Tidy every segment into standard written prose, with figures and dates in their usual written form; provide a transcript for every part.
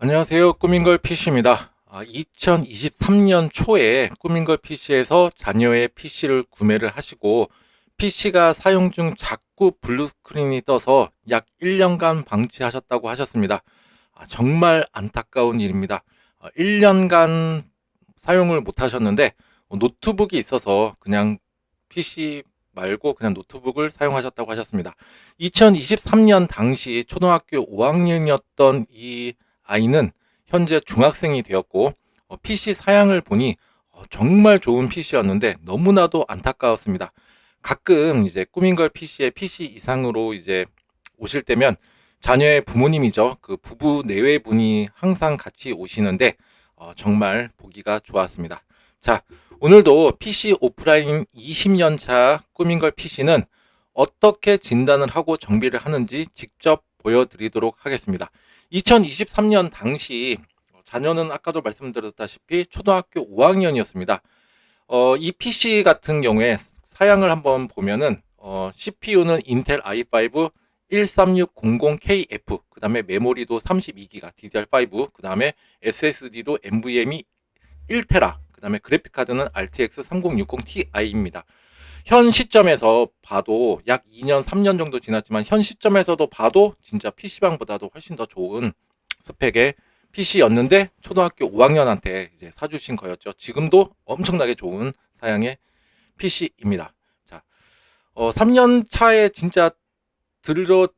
안녕하세요. 꾸민걸 PC입니다. 2023년 초에 꾸민걸 PC에서 자녀의 PC를 구매를 하시고 PC가 사용 중 자꾸 블루스크린이 떠서 약 1년간 방치하셨다고 하셨습니다. 정말 안타까운 일입니다. 1년간 사용을 못 하셨는데 노트북이 있어서 그냥 PC 말고 그냥 노트북을 사용하셨다고 하셨습니다. 2023년 당시 초등학교 5학년이었던 이 아이는 현재 중학생이 되었고 PC 사양을 보니 정말 좋은 PC였는데 너무나도 안타까웠습니다. 가끔 이제 꾸민걸 PC에 PC 이상으로 이제 오실 때면 자녀의 부모님이죠. 그 부부 내외분이 항상 같이 오시는데 정말 보기가 좋았습니다. 자, 오늘도 PC 오프라인 20년 차 꾸민걸 PC는 어떻게 진단을 하고 정비를 하는지 직접 보여드리도록 하겠습니다. 2023년 당시 자녀는 아까도 말씀드렸다시피 초등학교 5학년이었습니다. 이 PC 같은 경우에 사양을 한번 보면은 CPU는 인텔 i5 13600KF, 그 다음에 메모리도 32기가 DDR5, 그 다음에 SSD도 NVMe 1테라, 그 다음에 그래픽카드는 RTX 3060Ti입니다. 현 시점에서 봐도 약 2년, 3년 정도 지났지만 현 시점에서도 봐도 진짜 PC방보다도 훨씬 더 좋은 스펙의 PC였는데 초등학교 5학년한테 이제 사주신 거였죠. 지금도 엄청나게 좋은 사양의 PC입니다. 자, 3년 차에 진짜 들어가기는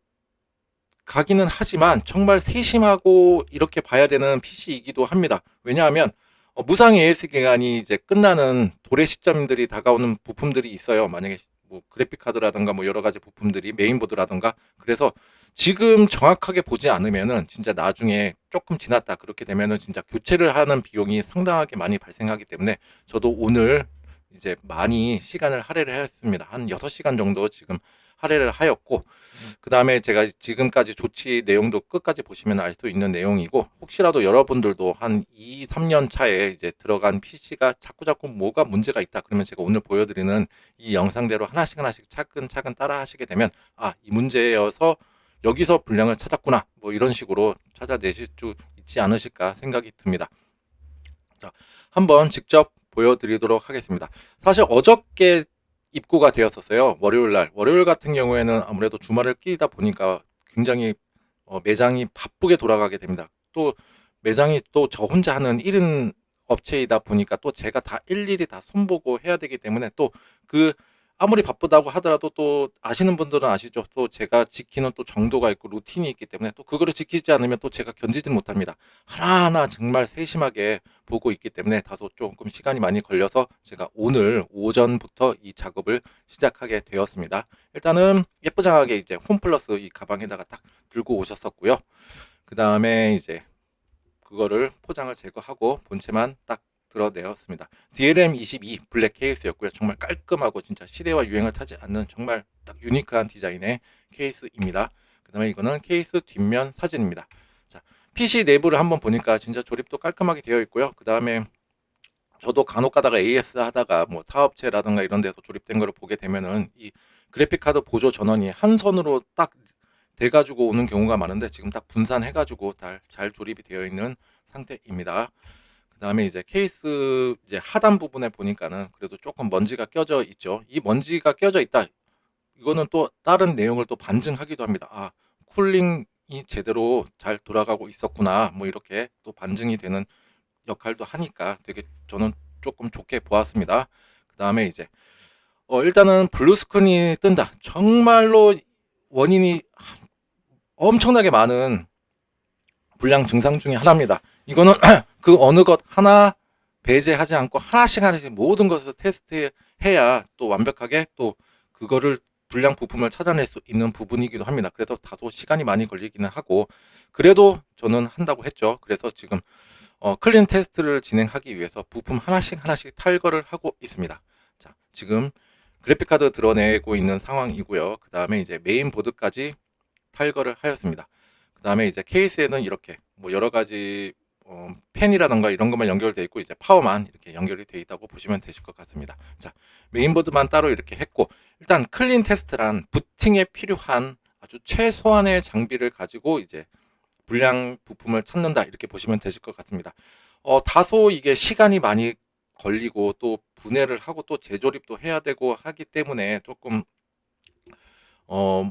하지만 정말 세심하고 이렇게 봐야 되는 PC이기도 합니다. 왜냐하면 무상 AS 기간이 이제 끝나는 도래 시점들이 다가오는 부품들이 있어요. 만약에 뭐 그래픽 카드라든가 뭐 여러 가지 부품들이 메인보드라든가. 그래서 지금 정확하게 보지 않으면은 진짜 나중에 조금 지났다 그렇게 되면은 진짜 교체를 하는 비용이 상당하게 많이 발생하기 때문에 저도 오늘 이제 많이 시간을 할애를 했습니다. 한 6시간 정도 지금 할애를 하였고, 그 다음에 제가 지금까지 조치 내용도 끝까지 보시면 알 수 있는 내용이고, 혹시라도 여러분들도 한 2, 3년 차에 이제 들어간 PC가 자꾸 뭐가 문제가 있다 그러면 제가 오늘 보여드리는 이 영상대로 하나씩 차근차근 따라 하시게 되면 이 문제여서 여기서 불량을 찾았구나, 뭐 이런 식으로 찾아내실 수 있지 않으실까 생각이 듭니다. 자, 한번 직접 보여드리도록 하겠습니다. 사실 어저께 입고가 되었었어요. 월요일 같은 경우에는 아무래도 주말을 끼다 보니까 굉장히 매장이 바쁘게 돌아가게 됩니다. 또 매장이 또 저 혼자 하는 1인 업체이다 보니까 또 제가 다 일일이 다 손보고 해야 되기 때문에 또 그 아무리 바쁘다고 하더라도 또 아시는 분들은 아시죠. 또 제가 지키는 또 정도가 있고 루틴이 있기 때문에 또 그거를 지키지 않으면 또 제가 견디지 못합니다. 하나하나 정말 세심하게 보고 있기 때문에 다소 조금 시간이 많이 걸려서 제가 오늘 오전부터 이 작업을 시작하게 되었습니다. 일단은 예쁘장하게 이제 홈플러스 이 가방에다가 딱 들고 오셨었고요. 그 다음에 이제 그거를 포장을 제거하고 본체만 딱 드러내었습니다. DLM22 블랙 케이스였고요. 정말 깔끔하고 진짜 시대와 유행을 타지 않는 정말 딱 유니크한 디자인의 케이스입니다. 그 다음에 이거는 케이스 뒷면 사진입니다. 자, PC 내부를 한번 보니까 진짜 조립도 깔끔하게 되어 있고요. 그 다음에 저도 간혹 가다가 AS 하다가 뭐 타업체라든가 이런 데서 조립된 거를 보게 되면은 이 그래픽카드 보조 전원이 한 선으로 딱 돼가지고 오는 경우가 많은데 지금 딱 분산해가지고 잘 조립이 되어 있는 상태입니다. 그 다음에 이제 케이스 이제 하단 부분에 보니까는 그래도 조금 먼지가 껴져 있죠. 이 먼지가 껴져 있다. 이거는 또 다른 내용을 또 반증하기도 합니다. 쿨링이 제대로 잘 돌아가고 있었구나. 뭐 이렇게 또 반증이 되는 역할도 하니까 되게 저는 조금 좋게 보았습니다. 그 다음에 이제 일단은 블루스크린이 뜬다. 정말로 원인이 엄청나게 많은 불량 증상 중에 하나입니다. 이거는 그 어느 것 하나 배제하지 않고 하나씩 모든 것을 테스트해야 또 완벽하게 또 그거를 불량 부품을 찾아낼 수 있는 부분이기도 합니다. 그래서 다소 시간이 많이 걸리기는 하고 그래도 저는 한다고 했죠. 그래서 지금 클린 테스트를 진행하기 위해서 부품 하나씩 탈거를 하고 있습니다. 자, 지금 그래픽카드 드러내고 있는 상황이고요. 그 다음에 이제 메인보드까지 탈거를 하였습니다. 그 다음에 이제 케이스에는 이렇게 뭐 여러 가지 펜이라던가 이런 것만 연결되어 있고 이제 파워만 이렇게 연결이 되어 있다고 보시면 되실 것 같습니다. 자, 메인보드만 따로 이렇게 했고 일단 클린 테스트란 부팅에 필요한 아주 최소한의 장비를 가지고 이제 불량 부품을 찾는다 이렇게 보시면 되실 것 같습니다. 다소 이게 시간이 많이 걸리고 또 분해를 하고 또 재조립도 해야 되고 하기 때문에 조금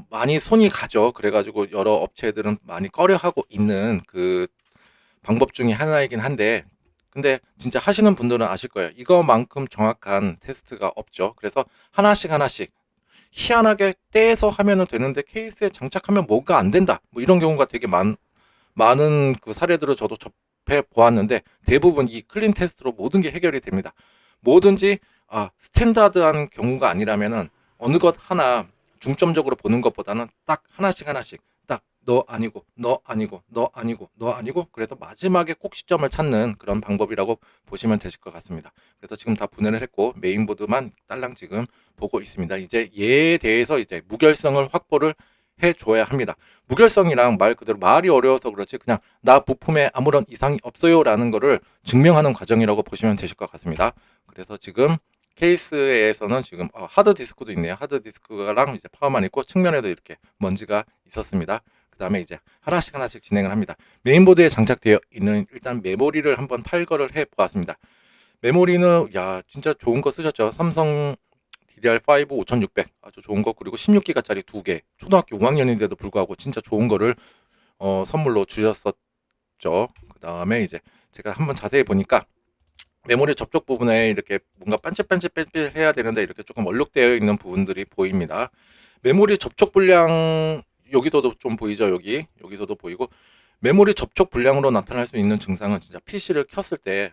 많이 손이 가죠. 그래가지고 여러 업체들은 많이 꺼려하고 있는 그 방법 중에 하나이긴 한데, 근데 진짜 하시는 분들은 아실 거예요. 이거만큼 정확한 테스트가 없죠. 그래서 하나씩 하나씩 희한하게 떼서 하면은 되는데 케이스에 장착하면 뭐가 안 된다. 뭐 이런 경우가 되게 많은 그 사례들을 저도 접해 보았는데, 대부분 이 클린 테스트로 모든 게 해결이 됩니다. 뭐든지 스탠다드한 경우가 아니라면은 어느 것 하나 중점적으로 보는 것보다는 딱 하나씩 하나씩 딱 너 아니고 너 아니고 너 아니고 너 아니고, 그래서 마지막에 꼭 시점을 찾는 그런 방법이라고 보시면 되실 것 같습니다. 그래서 지금 다 분해를 했고 메인보드만 딸랑 지금 보고 있습니다. 이제 얘에 대해서 이제 무결성을 확보를 해줘야 합니다. 무결성이랑 말 그대로 말이 어려워서 그렇지 그냥 나 부품에 아무런 이상이 없어요 라는 거를 증명하는 과정이라고 보시면 되실 것 같습니다. 그래서 지금 케이스에서는 지금 하드디스크도 있네요. 하드디스크랑 이제 파워만 있고 측면에도 이렇게 먼지가 있었습니다. 그 다음에 이제 하나씩 하나씩 진행을 합니다. 메인보드에 장착되어 있는 일단 메모리를 한번 탈거를 해 보았습니다. 메모리는 진짜 좋은 거 쓰셨죠. 삼성 DDR5 5600 아주 좋은 거, 그리고 16기가짜리 2개, 초등학교 5학년인데도 불구하고 진짜 좋은 거를 선물로 주셨었죠. 그 다음에 이제 제가 한번 자세히 보니까 메모리 접촉 부분에 이렇게 뭔가 반질반질 해야 되는데 이렇게 조금 얼룩되어 있는 부분들이 보입니다. 메모리 접촉 불량, 여기서도 좀 보이죠. 여기서도 보이고, 메모리 접촉 불량으로 나타날 수 있는 증상은 진짜 PC를 켰을 때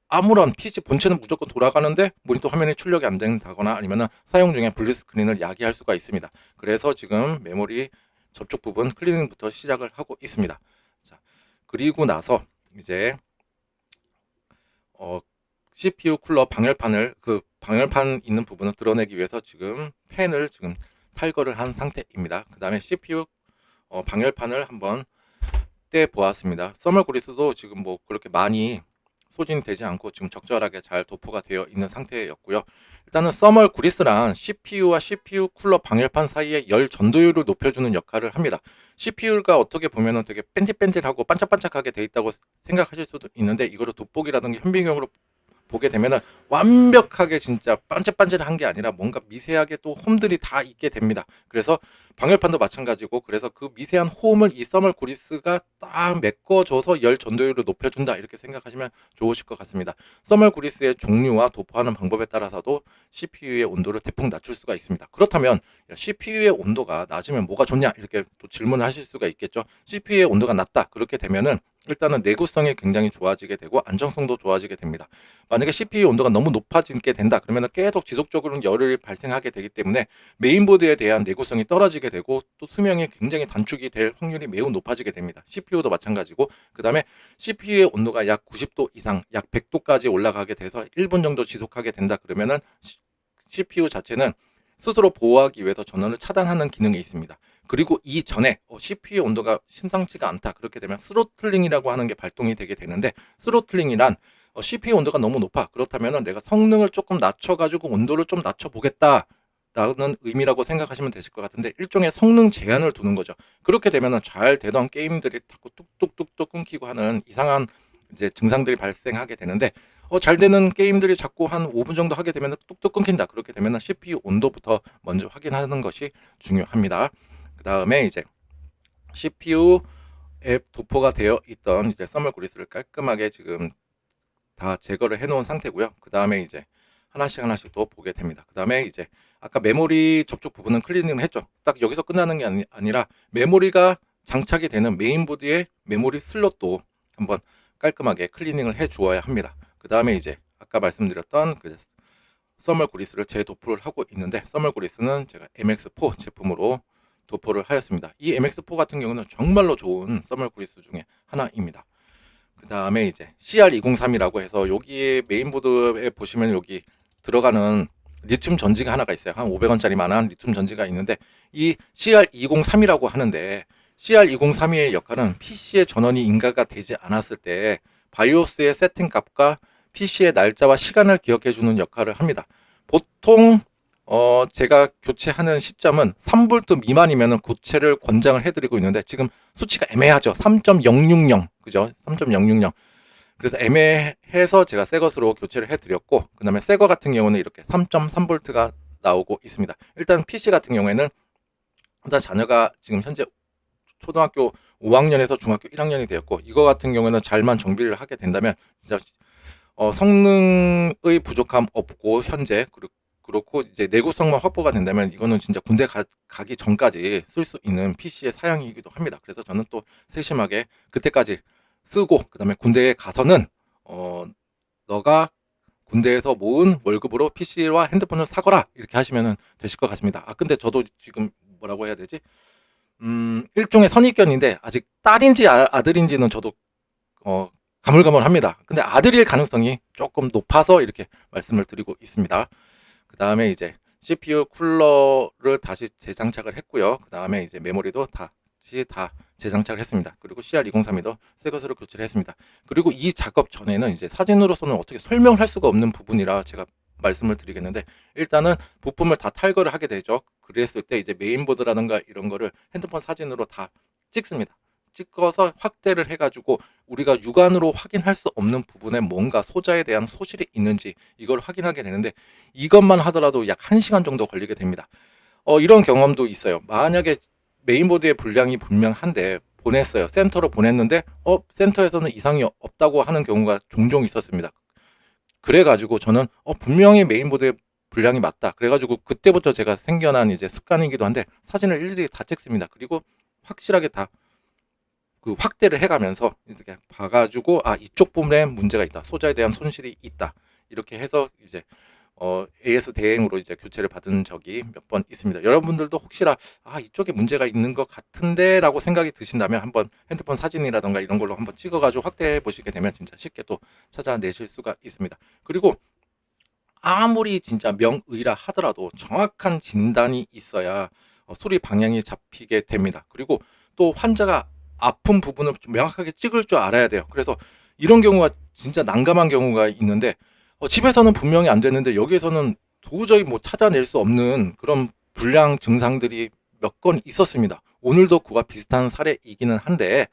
아무런 PC 본체는 무조건 돌아가는데 모니터 화면에 출력이 안 된다거나 아니면 사용 중에 블루 스크린을 야기할 수가 있습니다. 그래서 지금 메모리 접촉 부분 클리닝부터 시작을 하고 있습니다. 자, 그리고 나서 이제 CPU 쿨러 방열판을, 그 방열판 있는 부분을 드러내기 위해서 지금 펜을 지금 탈거를 한 상태입니다. 그 다음에 CPU 방열판을 한번 떼 보았습니다. 써멀 그리스도 지금 뭐 그렇게 많이 소진되지 않고 지금 적절하게 잘 도포가 되어 있는 상태였고요. 일단은 써멀 그리스란 CPU와 CPU 쿨러 방열판 사이의 열 전도율을 높여주는 역할을 합니다. CPU가 어떻게 보면은 되게 뺀질뺀질하고 반짝반짝하게 돼 있다고 생각하실 수도 있는데, 이거를 돋보기라든지 현미경으로 보게 되면은 완벽하게 진짜 반질반질한 게 아니라 뭔가 미세하게 또 홈들이 다 있게 됩니다. 그래서 방열판도 마찬가지고, 그래서 그 미세한 홈을 이 써멀 그리스가 딱 메꿔줘서 열 전도율을 높여준다 이렇게 생각하시면 좋으실 것 같습니다. 써멀 그리스의 종류와 도포하는 방법에 따라서도 CPU의 온도를 대폭 낮출 수가 있습니다. 그렇다면 CPU의 온도가 낮으면 뭐가 좋냐 이렇게 또 질문을 하실 수가 있겠죠. CPU의 온도가 낮다 그렇게 되면은 일단은 내구성이 굉장히 좋아지게 되고 안정성도 좋아지게 됩니다. 만약에 CPU 온도가 너무 높아지게 된다 그러면 계속 지속적으로 열을 발생하게 되기 때문에 메인보드에 대한 내구성이 떨어지게 되고 또 수명이 굉장히 단축이 될 확률이 매우 높아지게 됩니다. CPU도 마찬가지고, 그 다음에 CPU의 온도가 약 90도 이상, 약 100도까지 올라가게 돼서 1분 정도 지속하게 된다 그러면은 CPU 자체는 스스로 보호하기 위해서 전원을 차단하는 기능이 있습니다. 그리고 이전에 CPU 온도가 심상치가 않다 그렇게 되면 스로틀링이라고 하는 게 발동이 되게 되는데, 스로틀링이란 CPU 온도가 너무 높아 그렇다면 내가 성능을 조금 낮춰가지고 온도를 좀 낮춰보겠다 라는 의미라고 생각하시면 되실 것 같은데, 일종의 성능 제한을 두는 거죠. 그렇게 되면 잘 되던 게임들이 자꾸 뚝뚝뚝뚝 끊기고 하는 이상한 이제 증상들이 발생하게 되는데, 잘 되는 게임들이 자꾸 한 5분 정도 하게 되면 뚝뚝 끊긴다 그렇게 되면 CPU 온도부터 먼저 확인하는 것이 중요합니다. 그 다음에 이제 CPU에 도포가 되어 있던 이제 써멀 그리스를 깔끔하게 지금 다 제거를 해 놓은 상태고요. 그 다음에 이제 하나씩 하나씩 또 보게 됩니다. 그 다음에 이제 아까 메모리 접촉 부분은 클리닝을 했죠. 딱 여기서 끝나는 게 아니라 메모리가 장착이 되는 메인보드의 메모리 슬롯도 한번 깔끔하게 클리닝을 해 주어야 합니다. 그 다음에 이제 아까 말씀드렸던 그 써멀 그리스를 재도포를 하고 있는데, 써멀 그리스는 제가 MX4 제품으로 도포를 하였습니다. 이 MX4 같은 경우는 정말로 좋은 써멀 그리스 중에 하나입니다. 그 다음에 이제 CR203이라고 해서 여기에 메인보드에 보시면 여기 들어가는 리튬 전지가 하나가 있어요. 한 500원짜리만한 리튬 전지가 있는데, 이 CR203이라고 하는데 CR203의 역할은 PC의 전원이 인가가 되지 않았을 때 바이오스의 세팅 값과 PC의 날짜와 시간을 기억해 주는 역할을 합니다. 보통 제가 교체하는 시점은 3V 미만이면 교체를 권장을 해드리고 있는데 지금 수치가 애매하죠. 3.060 그죠? 3.060 그래서 애매해서 제가 새 것으로 교체를 해드렸고 그 다음에 새 거 같은 경우는 이렇게 3.3V가 나오고 있습니다. 일단 PC 같은 경우에는 일단 자녀가 지금 현재 초등학교 5학년에서 중학교 1학년이 되었고 이거 같은 경우에는 잘만 정비를 하게 된다면 진짜 성능의 부족함 없고 현재 그렇고 이제 내구성만 확보가 된다면 이거는 진짜 군대 가기 전까지 쓸 수 있는 PC의 사양이기도 합니다. 그래서 저는 또 세심하게 그때까지 쓰고 그다음에 군대에 가서는 너가 군대에서 모은 월급으로 PC와 핸드폰을 사거라 이렇게 하시면 되실 것 같습니다. 근데 저도 지금 뭐라고 해야 되지? 일종의 선입견인데 아직 딸인지 아들인지는 저도 가물가물합니다. 근데 아들일 가능성이 조금 높아서 이렇게 말씀을 드리고 있습니다. 그 다음에 이제 CPU 쿨러를 다시 재장착을 했고요. 그 다음에 이제 메모리도 다시 다 재장착을 했습니다. 그리고 CR2032도 새 것으로 교체를 했습니다. 그리고 이 작업 전에는 이제 사진으로서는 어떻게 설명을 할 수가 없는 부분이라 제가 말씀을 드리겠는데 일단은 부품을 다 탈거를 하게 되죠. 그랬을 때 이제 메인보드라든가 이런 거를 핸드폰 사진으로 다 찍습니다. 찍어서 확대를 해가지고 우리가 육안으로 확인할 수 없는 부분에 뭔가 소자에 대한 소실이 있는지 이걸 확인하게 되는데 이것만 하더라도 약 1시간 정도 걸리게 됩니다. 이런 경험도 있어요. 만약에 메인보드의 분량이 분명한데 보냈어요. 센터로 보냈는데 센터에서는 이상이 없다고 하는 경우가 종종 있었습니다. 그래가지고 저는 분명히 메인보드의 분량이 맞다. 그래가지고 그때부터 제가 생겨난 이제 습관이기도 한데 사진을 일일이 다 찍습니다. 그리고 확실하게 다 그 확대를 해가면서 이렇게 봐가지고 이쪽 부분에 문제가 있다. 소자에 대한 손실이 있다. 이렇게 해서 이제 AS 대행으로 이제 교체를 받은 적이 몇 번 있습니다. 여러분들도 혹시나 이쪽에 문제가 있는 것 같은데 라고 생각이 드신다면 한번 핸드폰 사진이라던가 이런 걸로 한번 찍어가지고 확대해 보시게 되면 진짜 쉽게 또 찾아내실 수가 있습니다. 그리고 아무리 진짜 명의라 하더라도 정확한 진단이 있어야 수리 방향이 잡히게 됩니다. 그리고 또 환자가 아픈 부분을 좀 명확하게 찍을 줄 알아야 돼요. 그래서 이런 경우가 진짜 난감한 경우가 있는데 집에서는 분명히 안 됐는데 여기에서는 도저히 뭐 찾아낼 수 없는 그런 불량 증상들이 몇 건 있었습니다. 오늘도 그와 비슷한 사례이기는 한데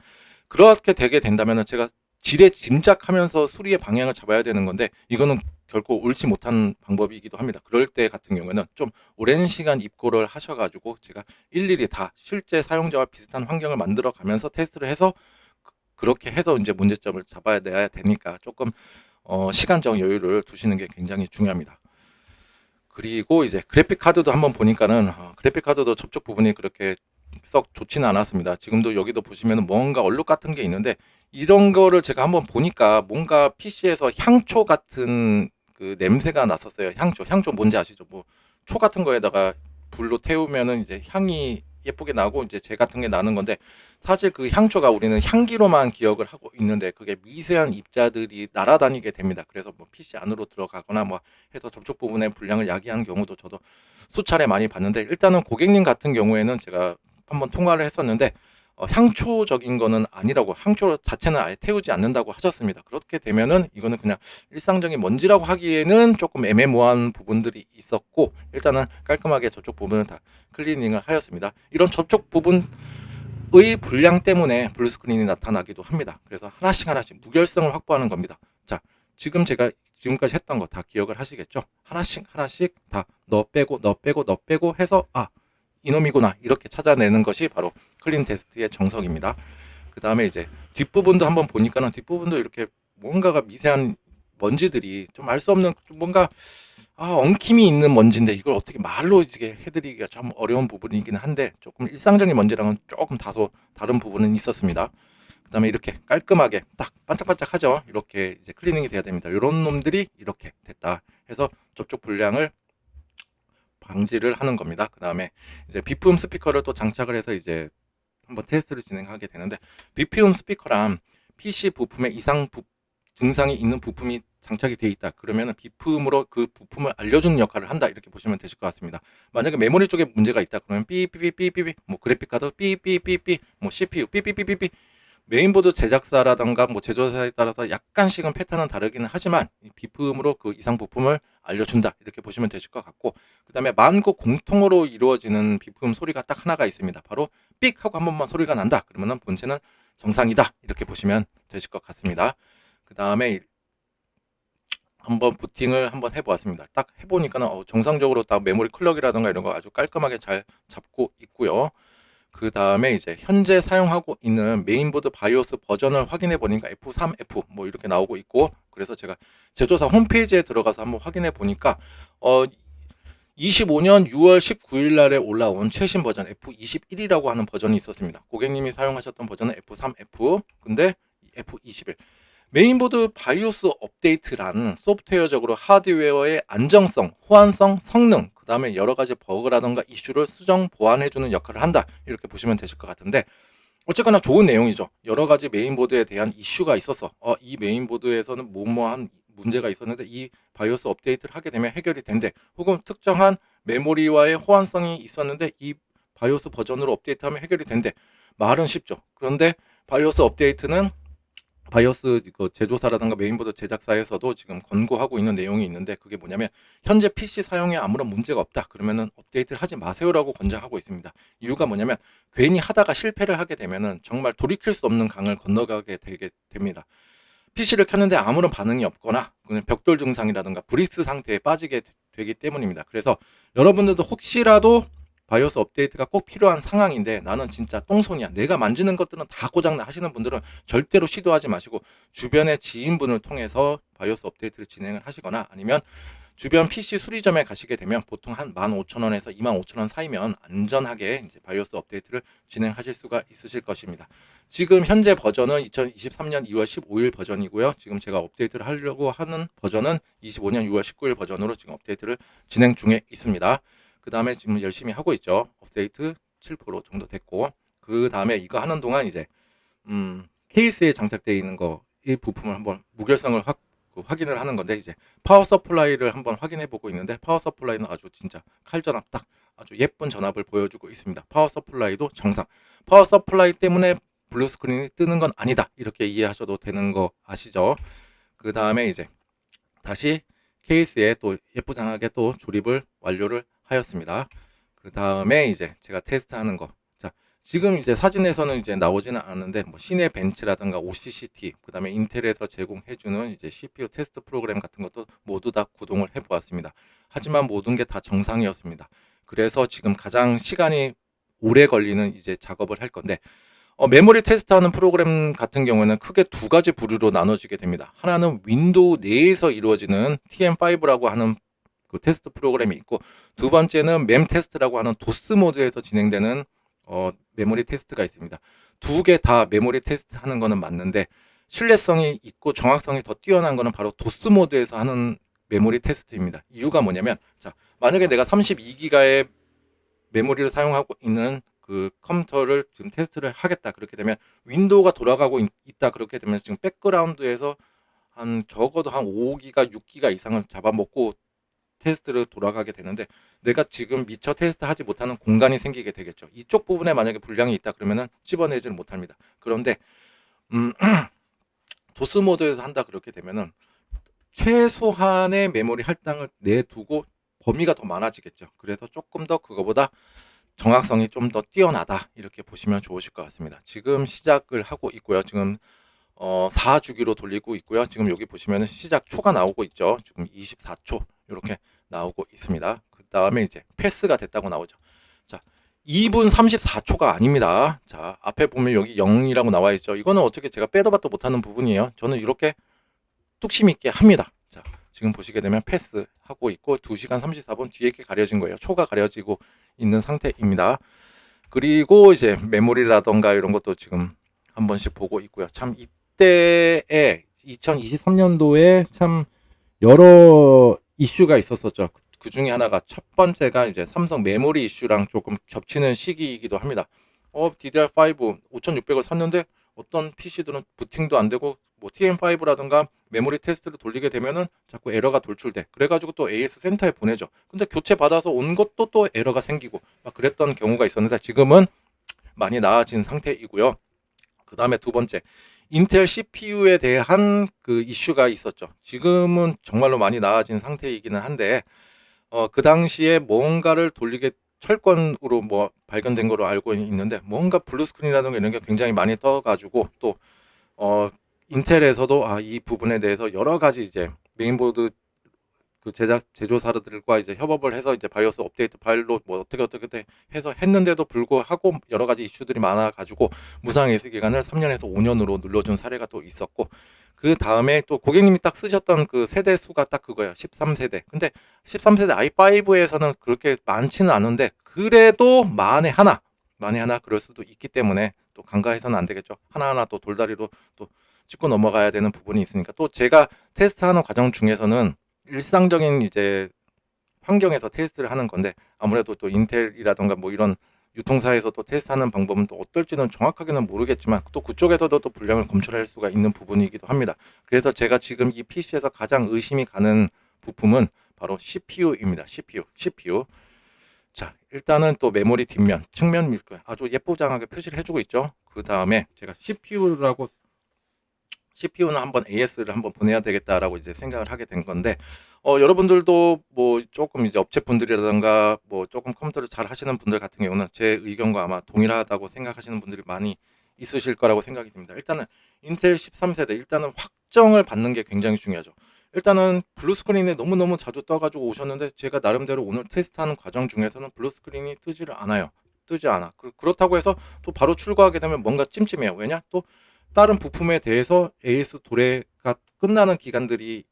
그렇게 되게 된다면 제가 지레 짐작하면서 수리의 방향을 잡아야 되는 건데 이거는 결코 옳지 못한 방법이기도 합니다. 그럴 때 같은 경우에는 좀 오랜 시간 입고를 하셔가지고 제가 일일이 다 실제 사용자와 비슷한 환경을 만들어 가면서 테스트를 해서 그렇게 해서 이제 문제점을 잡아내야 되니까 조금 시간적 여유를 두시는 게 굉장히 중요합니다. 그리고 이제 그래픽 카드도 한번 보니까는 그래픽 카드도 접촉 부분이 그렇게 썩 좋지는 않았습니다. 지금도 여기도 보시면 뭔가 얼룩 같은 게 있는데 이런 거를 제가 한번 보니까 뭔가 PC에서 향초 같은 그 냄새가 났었어요. 향초 뭔지 아시죠? 뭐 초 같은 거에다가 불로 태우면은 이제 향이 예쁘게 나고 이제 재 같은 게 나는 건데 사실 그 향초가 우리는 향기로만 기억을 하고 있는데 그게 미세한 입자들이 날아다니게 됩니다. 그래서 뭐 PC 안으로 들어가거나 뭐 해서 접촉 부분에 불량을 야기하는 경우도 저도 수차례 많이 봤는데 일단은 고객님 같은 경우에는 제가 한번 통화를 했었는데 향초적인 거는 아니라고 향초 자체는 아예 태우지 않는다고 하셨습니다. 그렇게 되면은 이거는 그냥 일상적인 먼지라고 하기에는 조금 애매모호한 부분들이 있었고 일단은 깔끔하게 저쪽 부분은 다 클리닝을 하였습니다. 이런 저쪽 부분의 불량 때문에 블루스크린이 나타나기도 합니다. 그래서 하나씩 무결성을 확보하는 겁니다. 자, 지금 제가 지금까지 했던 거 다 기억을 하시겠죠? 하나씩 다 너 빼고 해서 이놈이구나 이렇게 찾아내는 것이 바로 클린 테스트의 정석입니다. 그 다음에 이제 뒷부분도 한번 보니까는 뒷부분도 이렇게 뭔가가 미세한 먼지들이 좀 알 수 없는 뭔가 엉킴이 있는 먼지인데 이걸 어떻게 말로 이제 해드리기가 좀 어려운 부분이긴 한데 조금 일상적인 먼지랑은 조금 다소 다른 부분은 있었습니다. 그 다음에 이렇게 깔끔하게 딱 반짝반짝하죠. 이렇게 이제 클리닝이 돼야 됩니다. 이런 놈들이 이렇게 됐다 해서 접촉 불량을 방지를 하는 겁니다. 그 다음에 이제 비품 스피커를 또 장착을 해서 이제 한번 테스트를 진행하게 되는데 비품 스피커랑 PC 부품에 증상이 있는 부품이 장착이 되어 있다. 그러면은 비품으로 그 부품을 알려주는 역할을 한다. 이렇게 보시면 되실 것 같습니다. 만약에 메모리 쪽에 문제가 있다. 그러면 삐삐삐삐삐 뭐 그래픽 카드 삐삐삐삐 뭐 CPU 삐삐삐삐삐 메인보드 제작사라던가 뭐 제조사에 따라서 약간씩은 패턴은 다르기는 하지만 비품으로 그 이상 부품을 알려준다 이렇게 보시면 되실 것 같고, 그 다음에 만국 공통으로 이루어지는 비품 소리가 딱 하나가 있습니다. 바로 삑 하고 한 번만 소리가 난다 그러면은 본체는 정상이다 이렇게 보시면 되실 것 같습니다. 그 다음에 한번 부팅을 한번 해보았습니다. 딱 해보니까는 정상적으로 딱 메모리 클럭이라던가 이런 거 아주 깔끔하게 잘 잡고 있고요. 그 다음에 이제 현재 사용하고 있는 메인보드 바이오스 버전을 확인해 보니까 F3F 뭐 이렇게 나오고 있고, 그래서 제가 제조사 홈페이지에 들어가서 한번 확인해 보니까 25년 6월 19일 날에 올라온 최신 버전 F21이라고 하는 버전이 있었습니다. 고객님이 사용하셨던 버전은 F3F, 근데 F21 메인보드 바이오스 업데이트라는 소프트웨어적으로 하드웨어의 안정성, 호환성, 성능, 그 다음에 여러 가지 버그라던가 이슈를 수정 보완해주는 역할을 한다 이렇게 보시면 되실 것 같은데, 어쨌거나 좋은 내용이죠. 여러 가지 메인보드에 대한 이슈가 있어서 이 메인보드에서는 뭐뭐한 문제가 있었는데 이 바이오스 업데이트를 하게 되면 해결이 된대, 혹은 특정한 메모리와의 호환성이 있었는데 이 바이오스 버전으로 업데이트하면 해결이 된대. 말은 쉽죠. 그런데 바이오스 업데이트는 바이오스 제조사라든가 메인보드 제작사에서도 지금 권고하고 있는 내용이 있는데, 그게 뭐냐면 현재 PC 사용에 아무런 문제가 없다 그러면은 업데이트를 하지 마세요라고 권장하고 있습니다. 이유가 뭐냐면 괜히 하다가 실패를 하게 되면은 정말 돌이킬 수 없는 강을 건너가게 되게 됩니다. PC를 켰는데 아무런 반응이 없거나 그냥 벽돌 증상이라든가 브리스 상태에 빠지게 되기 때문입니다. 그래서 여러분들도 혹시라도 바이오스 업데이트가 꼭 필요한 상황인데 나는 진짜 똥손이야, 내가 만지는 것들은 다 고장나 하시는 분들은 절대로 시도하지 마시고 주변의 지인분을 통해서 바이오스 업데이트를 진행을 하시거나, 아니면 주변 PC 수리점에 가시게 되면 보통 한 15,000원에서 25,000원 사이면 안전하게 이제 바이오스 업데이트를 진행하실 수가 있으실 것입니다. 지금 현재 버전은 2023년 2월 15일 버전이고요. 지금 제가 업데이트를 하려고 하는 버전은 25년 6월 19일 버전으로 지금 업데이트를 진행 중에 있습니다. 그 다음에 지금 열심히 하고 있죠. 업데이트 7% 정도 됐고, 그 다음에 이거 하는 동안 이제 케이스에 장착되어 있는 거 이 부품을 한번 무결성을 확인을 하는 건데, 이제 파워 서플라이를 한번 확인해 보고 있는데 파워 서플라이는 아주 진짜 칼전압 딱 아주 예쁜 전압을 보여주고 있습니다. 파워 서플라이도 정상. 파워 서플라이 때문에 블루 스크린이 뜨는 건 아니다 이렇게 이해하셔도 되는 거 아시죠? 그 다음에 이제 다시 케이스에 또 예쁘장하게 또 조립을 완료를 하였습니다. 그 다음에 이제 제가 테스트하는 거. 자, 지금 이제 사진에서는 이제 나오지는 않는데 뭐 시내 벤치라든가 OCCT, 그 다음에 인텔에서 제공해주는 이제 CPU 테스트 프로그램 같은 것도 모두 다 구동을 해보았습니다. 하지만 모든 게 다 정상이었습니다. 그래서 지금 가장 시간이 오래 걸리는 이제 작업을 할 건데, 메모리 테스트하는 프로그램 같은 경우에는 크게 두 가지 부류로 나눠지게 됩니다. 하나는 윈도우 내에서 이루어지는 TM5라고 하는 그 테스트 프로그램이 있고, 두 번째는 맴 테스트라고 하는 도스 모드에서 진행되는 메모리 테스트가 있습니다. 두 개 다 메모리 테스트 하는 거는 맞는데 신뢰성이 있고 정확성이 더 뛰어난 거는 바로 도스 모드에서 하는 메모리 테스트입니다. 이유가 뭐냐면, 자, 만약에 내가 32기가의 메모리를 사용하고 있는 그 컴퓨터를 지금 테스트를 하겠다 그렇게 되면 윈도우가 돌아가고 있다 그렇게 되면 지금 백그라운드에서 한 적어도 한 5기가 6기가 이상을 잡아먹고 테스트를 돌아가게 되는데, 내가 지금 미처 테스트 하지 못하는 공간이 생기게 되겠죠. 이쪽 부분에 만약에 불량이 있다 그러면은 집어내지를 못합니다. 그런데 도스 모드에서 한다 그렇게 되면은 최소한의 메모리 할당을 내두고 범위가 더 많아지겠죠. 그래서 조금 더 그거보다 정확성이 좀 더 뛰어나다 이렇게 보시면 좋으실 것 같습니다. 지금 시작을 하고 있고요. 지금 4주기로 돌리고 있고요. 지금 여기 보시면 시작 초가 나오고 있죠. 지금 24초 이렇게 나오고 있습니다. 그 다음에 이제 패스가 됐다고 나오죠. 자, 2분 34초가 아닙니다. 자, 앞에 보면 여기 0이라고 나와 있죠. 이거는 어떻게 제가 빼도 박도 못하는 부분이에요. 저는 이렇게 뚝심 있게 합니다. 자, 지금 보시게 되면 패스하고 있고 2시간 34분 뒤에 이렇게 가려진 거예요. 초가 가려지고 있는 상태입니다. 그리고 이제 메모리라던가 이런 것도 지금 한 번씩 보고 있고요. 참 이때에 2023년도에 참 여러 이슈가 있었었죠. 그 중에 하나가 첫 번째가 이제 삼성 메모리 이슈랑 조금 겹치는 시기이기도 합니다. DDR5 5600을 샀는데 어떤 PC들은 부팅도 안 되고 뭐 TM5라든가 메모리 테스트를 돌리게 되면은 자꾸 에러가 돌출돼. 그래가지고 또 AS 센터에 보내죠. 근데 교체 받아서 온 것도 또 에러가 생기고 막 그랬던 경우가 있었는데 지금은 많이 나아진 상태이고요. 그 다음에 두 번째, 인텔 CPU에 대한 그 이슈가 있었죠. 지금은 정말로 많이 나아진 상태이기는 한데, 그 당시에 뭔가를 돌리게 철권으로 뭐 발견된 거로 알고 있는데, 뭔가 블루스크린이라든가 이런 게 굉장히 많이 떠가지고, 또, 인텔에서도 이 부분에 대해서 여러 가지 이제 메인보드 그 제조사들과 이제 협업을 해서 이제 바이오스 업데이트 파일로 뭐 어떻게 해서 했는데도 불구하고 여러 가지 이슈들이 많아가지고 무상 예수 기간을 3년에서 5년으로 늘려준 사례가 또 있었고, 그 다음에 또 고객님이 딱 쓰셨던 그 세대 수가 딱 그거예요. 13세대. 근데 13세대 i5에서는 그렇게 많지는 않은데, 그래도 만에 하나 그럴 수도 있기 때문에 또 간과해서는 안 되겠죠. 하나하나 또 돌다리로 또 짚고 넘어가야 되는 부분이 있으니까, 또 제가 테스트하는 과정 중에서는 일상적인 이제 환경에서 테스트를 하는 건데, 아무래도 또 인텔이라던가 뭐 이런 유통사에서 또 테스트하는 방법은 또 어떨지는 정확하게는 모르겠지만, 또 그쪽에서도 또 불량을 검출할 수가 있는 부분이기도 합니다. 그래서 제가 지금 이 PC에서 가장 의심이 가는 부품은 바로 CPU입니다. CPU. 자, 일단은 또 메모리 뒷면, 측면 아주 예쁘장하게 표시를 해주고 있죠. 그 다음에 제가 CPU는 한번 AS를 한번 보내야 되겠다라고 이제 생각을 하게 된 건데, 여러분들도 뭐 조금 이제 업체분들이라든가 뭐 조금 컴퓨터를 잘 하시는 분들 같은 경우는 제 의견과 아마 동일하다고 생각하시는 분들이 많이 있으실 거라고 생각이 듭니다. 일단은 인텔 13세대, 일단은 확정을 받는 게 굉장히 중요하죠. 일단은 블루스크린에 너무너무 자주 떠가지고 오셨는데, 제가 나름대로 오늘 테스트하는 과정 중에서는 블루스크린이 뜨지 않아. 그렇다고 해서 또 바로 출고하게 되면 뭔가 찜찜해요. 왜냐? 또 다른 부품에 대해서 AS 도래가 끝나는 기간들이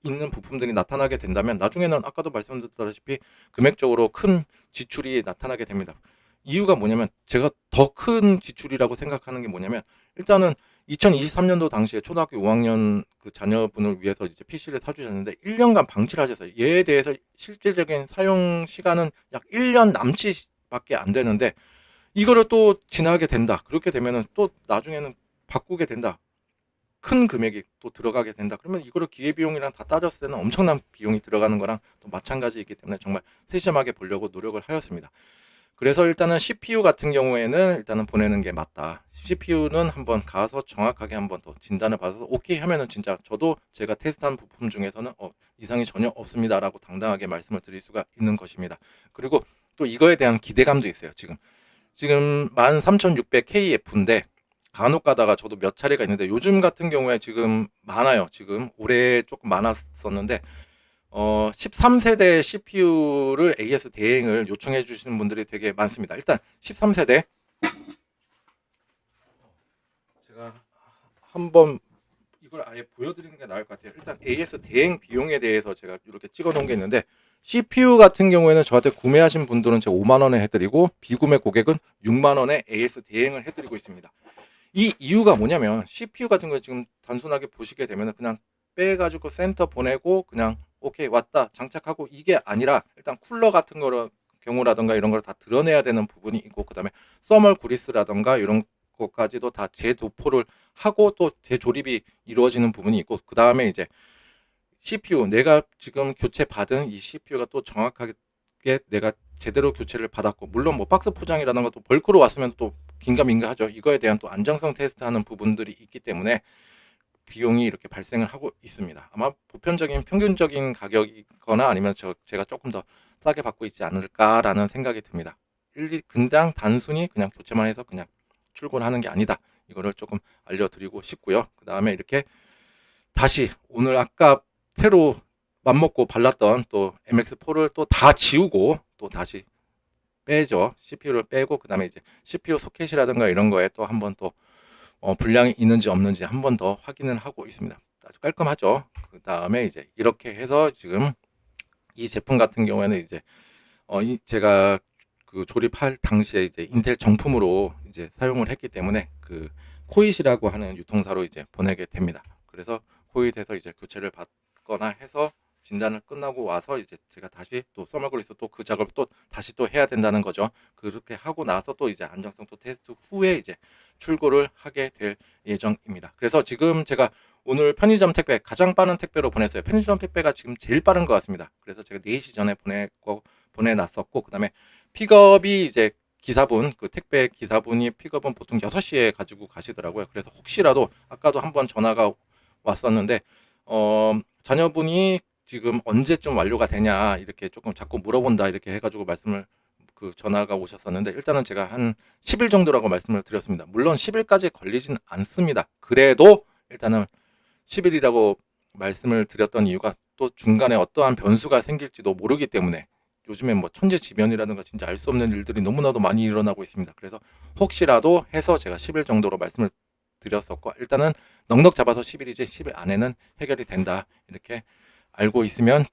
있는 부품들이 나타나게 된다면, 나중에는 아까도 말씀드렸다시피 금액적으로 큰 지출이 나타나게 됩니다. 이유가 뭐냐면, 제가 더 큰 지출이라고 생각하는 게 뭐냐면, 일단은 2023년도 당시에 초등학교 5학년 그 자녀분을 위해서 이제 PC를 사주셨는데 1년간 방치를 하셨어요. 얘에 대해서 실질적인 사용 시간은 약 1년 남짓밖에 안 되는데, 이거를 또 지나게 된다. 그렇게 되면은 또 나중에는 바꾸게 된다. 큰 금액이 또 들어가게 된다. 그러면 이거를 기회비용이랑 다 따졌을 때는 엄청난 비용이 들어가는 거랑 또 마찬가지이기 때문에 정말 세심하게 보려고 노력을 하였습니다. 그래서 일단은 CPU 같은 경우에는 일단은 보내는 게 맞다. CPU는 한번 가서 정확하게 한번 더 진단을 받아서 오케이 하면은 진짜 저도 제가 테스트한 부품 중에서는 이상이 전혀 없습니다라고 당당하게 말씀을 드릴 수가 있는 것입니다. 그리고 또 이거에 대한 기대감도 있어요. 지금 13600KF인데 간혹 가다가 저도 몇 차례가 있는데, 요즘 같은 경우에 지금 많아요. 지금 올해 조금 많았었는데 13세대 CPU를 AS 대행을 요청해 주시는 분들이 되게 많습니다. 일단 13세대 제가 한번 이걸 아예 보여드리는 게 나을 것 같아요. 일단 AS 대행 비용에 대해서 제가 이렇게 찍어 놓은 게 있는데, CPU 같은 경우에는 저한테 구매하신 분들은 제가 5만 원에 해드리고, 비구매 고객은 6만 원에 AS 대행을 해드리고 있습니다. 이 이유가 뭐냐면, CPU 같은 거 지금 단순하게 보시게 되면 그냥 빼가지고 센터 보내고 그냥 오케이 왔다 장착하고, 이게 아니라 일단 쿨러 같은 거로 경우라든가 이런 걸 다 드러내야 되는 부분이 있고, 그 다음에 서멀 그리스라든가 이런 것까지도 다 재도포를 하고 또 재조립이 이루어지는 부분이 있고, 그 다음에 이제 CPU, 내가 지금 교체 받은 이 CPU가 또 정확하게 내가 제대로 교체를 받았고, 물론 뭐 박스 포장이라든가 또 벌크로 왔으면 또 긴가민가하죠. 이거에 대한 또 안정성 테스트하는 부분들이 있기 때문에 비용이 이렇게 발생을 하고 있습니다. 아마 보편적인 평균적인 가격이거나 아니면 제가 조금 더 싸게 받고 있지 않을까라는 생각이 듭니다. 그냥 단순히 그냥 교체만 해서 그냥 출고를 하는 게 아니다. 이거를 조금 알려드리고 싶고요. 그 다음에 이렇게 다시 오늘 아까 새로 맘먹고 발랐던 또 MX4를 또 다 지우고 또 다시 빼죠. CPU를 빼고, 그 다음에 이제 CPU 소켓이라든가 이런 거에 또 한번 또 불량이 있는지 없는지 한 번 더 확인을 하고 있습니다. 아주 깔끔하죠. 그 다음에 이제 이렇게 해서 지금 이 제품 같은 경우에는 이제 제가 그 조립할 당시에 이제 인텔 정품으로 이제 사용을 했기 때문에 그 코잇이라고 하는 유통사로 이제 보내게 됩니다. 그래서 코잇에서 이제 교체를 받거나 해서 진단을 끝나고 와서 이제 제가 다시 또 서머그리스 또 그 작업을 또 다시 또 해야 된다는 거죠. 그렇게 하고 나서 또 이제 안정성 또 테스트 후에 이제 출고를 하게 될 예정입니다. 그래서 지금 제가 오늘 편의점 택배 가장 빠른 택배로 보냈어요. 편의점 택배가 지금 제일 빠른 것 같습니다. 그래서 제가 4시 전에 보내놨었고, 그 다음에 픽업이 이제 기사분, 그 택배 기사분이 픽업은 보통 6시에 가지고 가시더라고요. 그래서 혹시라도 아까도 한번 전화가 왔었는데 자녀분이 지금 언제쯤 완료가 되냐 이렇게 조금 자꾸 물어본다 이렇게 해가지고 말씀을 그 전화가 오셨었는데 일단은 제가 한 10일 정도라고 말씀을 드렸습니다. 물론 10일까지 걸리진 않습니다. 그래도 일단은 10일이라고 말씀을 드렸던 이유가 또 중간에 어떠한 변수가 생길지도 모르기 때문에 요즘에 뭐 천재지변이라든가 진짜 알 수 없는 일들이 너무나도 많이 일어나고 있습니다. 그래서 혹시라도 해서 제가 10일 정도로 말씀을 드렸었고 일단은 넉넉 잡아서 10일이지 10일 안에는 해결이 된다 이렇게 알고 있으면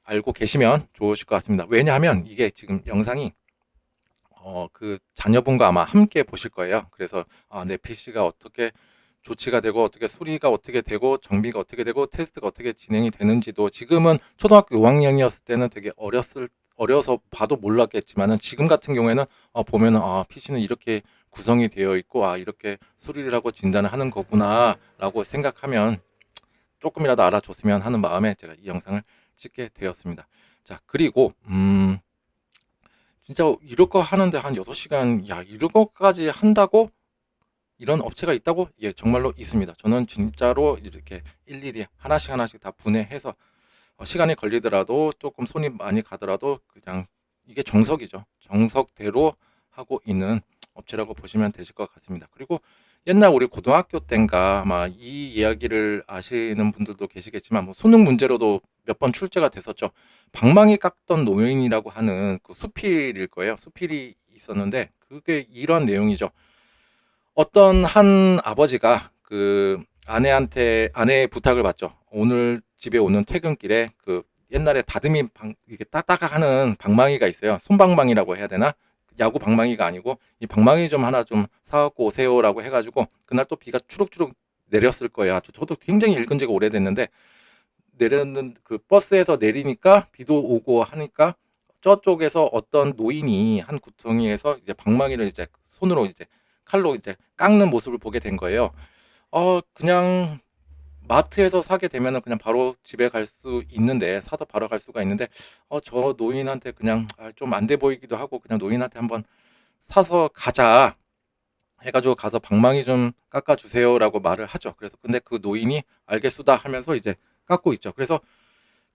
알고 계시면 좋으실 것 같습니다. 왜냐하면 이게 지금 영상이 그 자녀분과 아마 함께 보실 거예요. 그래서 내 PC가 어떻게 조치가 되고 어떻게 수리가 어떻게 되고 정비가 어떻게 되고 테스트가 어떻게 진행이 되는지도 지금은 초등학교 5학년이었을 때는 되게 어려서 봐도 몰랐겠지만은 지금 같은 경우에는 보면은 PC는 이렇게 구성이 되어 있고 이렇게 수리를 하고 진단을 하는 거구나라고 생각하면 조금이라도 알아줬으면 하는 마음에 제가 이 영상을 찍게 되었습니다. 자, 그리고 진짜 이럴 거 하는데 한 6시간, 이럴 거까지 한다고? 이런 업체가 있다고? 예, 정말로 있습니다. 저는 진짜로 이렇게 일일이 하나씩 다 분해해서 시간이 걸리더라도 조금 손이 많이 가더라도 그냥 이게 정석이죠. 정석대로 하고 있는 업체라고 보시면 되실 것 같습니다. 그리고 옛날 우리 고등학교 때인가 아마 이 이야기를 아시는 분들도 계시겠지만 뭐 수능 문제로도 몇 번 출제가 됐었죠. 방망이 깎던 노인이라고 하는 그 수필일 거예요. 수필이 있었는데 그게 이런 내용이죠. 어떤 한 아버지가 그 아내의 부탁을 받죠. 오늘 집에 오는 퇴근길에 그 옛날에 다듬이 이게 따다가 하는 방망이가 있어요. 손방망이라고 해야 되나? 야구 방망이가 아니고 이 방망이 좀 하나 좀 사갖고 오세요라고 해가지고 그날 또 비가 추룩추룩 내렸을 거예요. 저도 굉장히 읽은 지가 오래됐는데 내렸는 그 버스에서 내리니까 비도 오고 하니까 저쪽에서 어떤 노인이 한 구덩이에서 이제 방망이를 이제 손으로 이제 칼로 이제 깎는 모습을 보게 된 거예요. 그냥 마트에서 사게 되면은 그냥 바로 집에 갈 수 있는데 사서 바로 갈 수가 있는데 저 노인한테 그냥 좀 안 돼 보이기도 하고 그냥 노인한테 한번 사서 가자 해가지고 가서 방망이 좀 깎아주세요라고 말을 하죠. 그래서 근데 그 노인이 알겠수다 하면서 이제 깎고 있죠. 그래서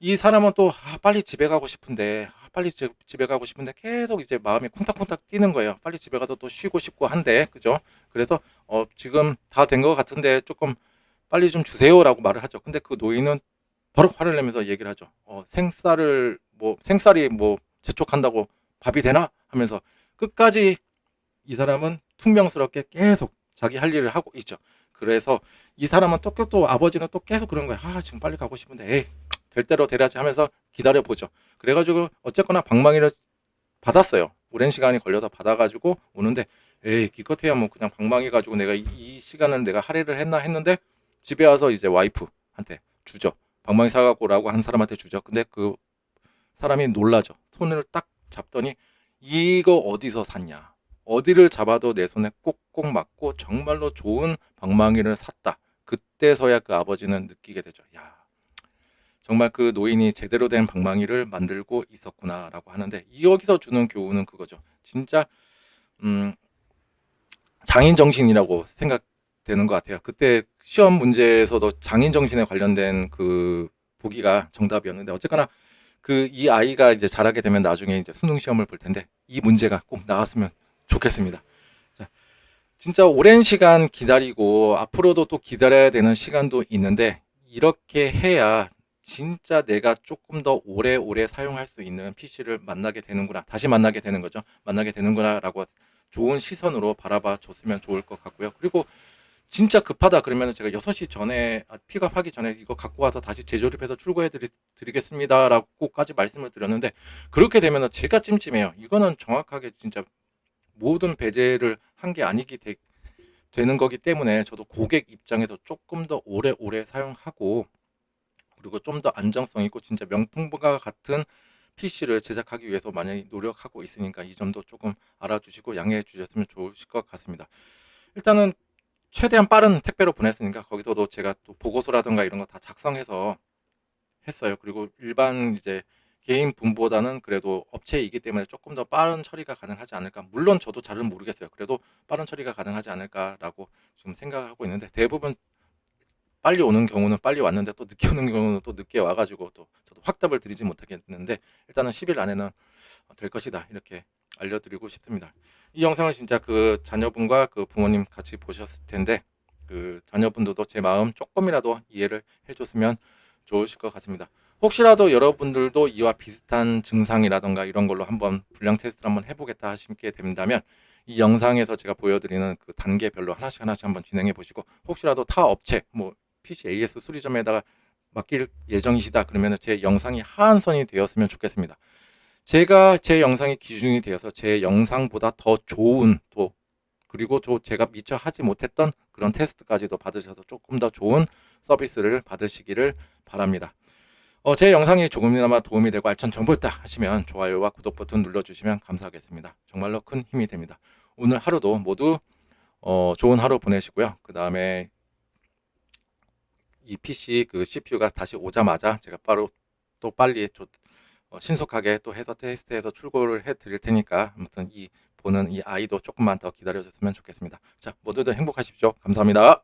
이 사람은 또 빨리 집에 가고 싶은데 빨리 집에 가고 싶은데 계속 이제 마음이 콩닥콩닥 뛰는 거예요. 빨리 집에 가서 또 쉬고 싶고 한데 그죠? 그래서 지금 다 된 것 같은데 조금 빨리 좀 주세요라고 말을 하죠. 근데 그 노인은 버럭 화를 내면서 얘기를 하죠. 생쌀이 뭐 재촉한다고 밥이 되나 하면서 끝까지 이 사람은 퉁명스럽게 계속 자기 할 일을 하고 있죠. 그래서 이 사람은 또 아버지는 또 계속 그런 거야. 지금 빨리 가고 싶은데 에이 될 대로 되라지 하면서 기다려 보죠. 그래가지고 어쨌거나 방망이를 받았어요. 오랜 시간이 걸려서 받아가지고 오는데 에이 기껏해야 뭐 그냥 방망이 가지고 내가 이 시간을 내가 할애를 했나 했는데 집에 와서 이제 와이프한테 주죠. 방망이 사갖고 오라고 한 사람한테 주죠. 근데 그 사람이 놀라죠. 손을 딱 잡더니 이거 어디서 샀냐? 어디를 잡아도 내 손에 꼭꼭 맞고 정말로 좋은 방망이를 샀다. 그때서야 그 아버지는 느끼게 되죠. 야, 정말 그 노인이 제대로 된 방망이를 만들고 있었구나라고 하는데 여기서 주는 교훈은 그거죠. 진짜 장인 정신이라고 생각되는 것 같아요. 그때 시험 문제에서도 장인 정신에 관련된 그 보기가 정답이었는데 어쨌거나 그 이 아이가 이제 자라게 되면 나중에 이제 수능 시험을 볼 텐데 이 문제가 꼭 나왔으면 좋겠습니다. 자, 진짜 오랜 시간 기다리고 앞으로도 또 기다려야 되는 시간도 있는데 이렇게 해야 진짜 내가 조금 더 오래오래 사용할 수 있는 PC를 만나게 되는구나. 다시 만나게 되는 거죠. 만나게 되는구나라고 좋은 시선으로 바라봐 줬으면 좋을 것 같고요. 그리고 진짜 급하다 그러면 제가 6시 전에 픽업하기 전에 이거 갖고 와서 다시 재조립해서 출고해 드리겠습니다라고까지 말씀을 드렸는데 그렇게 되면 제가 찜찜해요. 이거는 정확하게 진짜 모든 배제를 한 게 아니기 되는 거기 때문에 저도 고객 입장에서 조금 더 오래오래 사용하고 그리고 좀 더 안정성 있고 진짜 명품과 같은 PC를 제작하기 위해서 많이 노력하고 있으니까 이 점도 조금 알아주시고 양해해 주셨으면 좋으실 것 같습니다. 일단은 최대한 빠른 택배로 보냈으니까 거기서도 제가 또 보고서라든가 이런 거 다 작성해서 했어요. 그리고 일반 이제 개인 분보다는 그래도 업체이기 때문에 조금 더 빠른 처리가 가능하지 않을까. 물론 저도 잘은 모르겠어요. 그래도 빠른 처리가 가능하지 않을까라고 좀 생각하고 있는데, 대부분 빨리 오는 경우는 빨리 왔는데 또 늦게 오는 경우는 또 늦게 와가지고 또 저도 확답을 드리지 못하겠는데, 일단은 10일 안에는 될 것이다, 이렇게 알려드리고 싶습니다. 이 영상을 진짜 그 자녀분과 그 부모님 같이 보셨을 텐데, 그 자녀분들도 제 마음 조금이라도 이해를 해줬으면 좋으실 것 같습니다. 혹시라도 여러분들도 이와 비슷한 증상이라던가 이런 걸로 한번 불량 테스트를 한번 해보겠다 하시게 된다면, 이 영상에서 제가 보여드리는 그 단계별로 하나씩 한번 진행해 보시고, 혹시라도 타 업체 뭐 PC AS 수리점에다가 맡길 예정이시다 그러면 제 영상이 하한선이 되었으면 좋겠습니다. 제가 제 영상이 기준이 되어서 제 영상보다 더 좋은, 또 그리고 제가 미처 하지 못했던 그런 테스트까지도 받으셔서 조금 더 좋은 서비스를 받으시기를 바랍니다. 제 영상이 조금이나마 도움이 되고 알찬 정보였다 하시면 좋아요와 구독 버튼 눌러주시면 감사하겠습니다. 정말로 큰 힘이 됩니다. 오늘 하루도 모두 좋은 하루 보내시고요. 그 다음에 이 PC 그 CPU가 다시 오자마자 제가 바로 또 빨리 신속하게 또 해서 테스트해서 출고를 해 드릴 테니까, 아무튼 이 보는 이 아이도 조금만 더 기다려 줬으면 좋겠습니다. 자, 모두들 행복하십시오. 감사합니다.